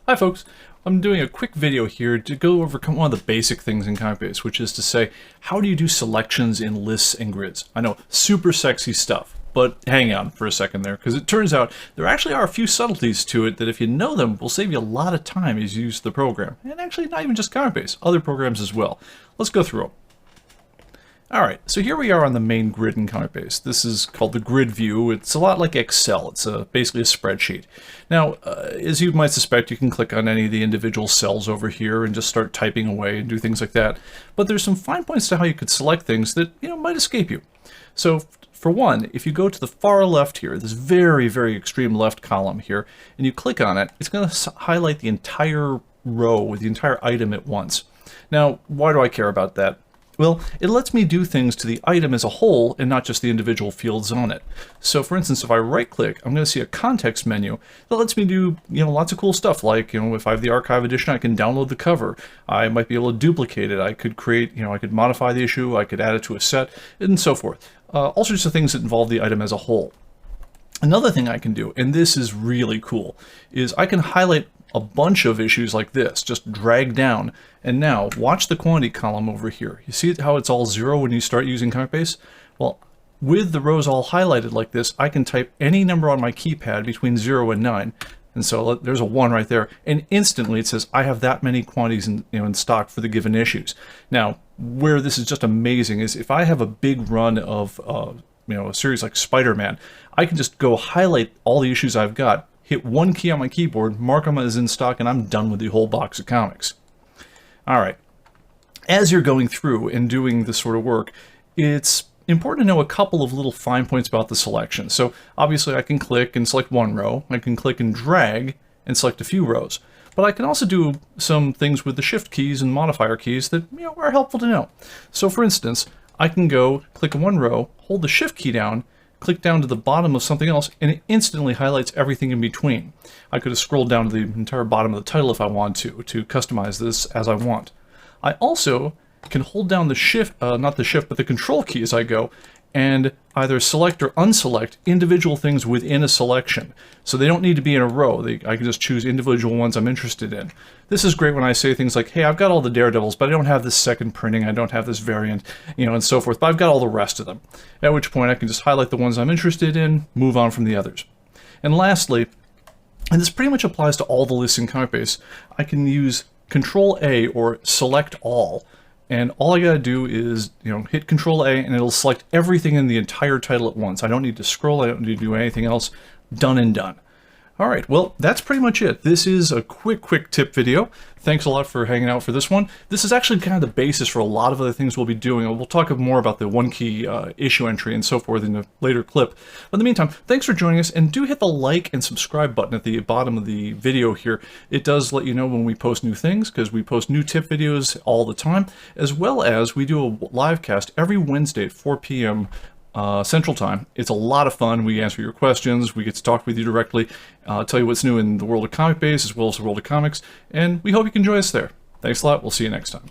Hi folks, I'm doing a quick video here to go over one of the basic things in ComicBase, which is to say, how do you do selections in lists and grids? I know, super sexy stuff, but hang on for a second there, because it turns out there actually are a few subtleties to it that if you know them, will save you a lot of time as you use the program. And actually not even just ComicBase, other programs as well. Let's go through them. Alright, so here we are on the main grid in ComicBase. This is called the grid view. It's a lot like Excel. It's basically a spreadsheet. Now, as you might suspect, you can click on any of the individual cells over here and just start typing away and do things like that. But there's some fine points to how you could select things that, might escape you. So, for one, if you go to the far left here, this very, very extreme left column here, and you click on it, it's going to highlight the entire row with the entire item at once. Now, why do I care about that? Well, it lets me do things to the item as a whole and not just the individual fields on it. So for instance, if I right click, I'm going to see a context menu that lets me do, lots of cool stuff like, if I have the archive edition, I can download the cover. I might be able to duplicate it. I could create, I could modify the issue. I could add it to a set and so forth. All sorts of things that involve the item as a whole. Another thing I can do, and this is really cool, is I can highlight a bunch of issues like this, just drag down, and now watch the quantity column over here. You see how it's all 0 when you start using ComicBase? Well, with the rows all highlighted like this, I can type any number on my keypad between 0 and 9, and so there's a 1 right there, and instantly it says I have that many quantities in stock for the given issues. Now, where this is just amazing is if I have a big run of a series like Spider-Man, I can just go highlight all the issues I've got, hit one key on my keyboard, mark them as in stock, and I'm done with the whole box of comics. Alright, as you're going through and doing this sort of work, it's important to know a couple of little fine points about the selection. So obviously I can click and select one row, I can click and drag and select a few rows. But I can also do some things with the shift keys and modifier keys that are helpful to know. So for instance, I can go click one row, hold the shift key down, click down to the bottom of something else, and it instantly highlights everything in between. I could have scrolled down to the entire bottom of the title if I want to customize this as I want. I also can hold down the shift, not the shift, but the control key as I go, and either select or unselect individual things within a selection. So they don't need to be in a row. I can just choose individual ones I'm interested in. This is great when I say things like, hey, I've got all the Daredevils, but I don't have this second printing, I don't have this variant, and so forth, but I've got all the rest of them. At which point I can just highlight the ones I'm interested in, move on from the others. And lastly, and this pretty much applies to all the lists in ComicBase, I can use Control A or Select All. And all I gotta do is, hit Control A and it'll select everything in the entire title at once. I don't need to scroll, I don't need to do anything else. Done and done. Alright, well, that's pretty much it. This is a quick tip video. Thanks a lot for hanging out for this one. This is actually kind of the basis for a lot of other things we'll be doing. We'll talk more about the one key issue entry and so forth in a later clip. But in the meantime, thanks for joining us, and do hit the like and subscribe button at the bottom of the video here. It does let you know when we post new things, because we post new tip videos all the time, as well as we do a live cast every Wednesday at 4 p.m. Central Time. It's a lot of fun. We answer your questions, we get to talk with you directly, tell you what's new in the world of ComicBase as well as the world of comics, and we hope you can join us there. Thanks a lot. We'll see you next time.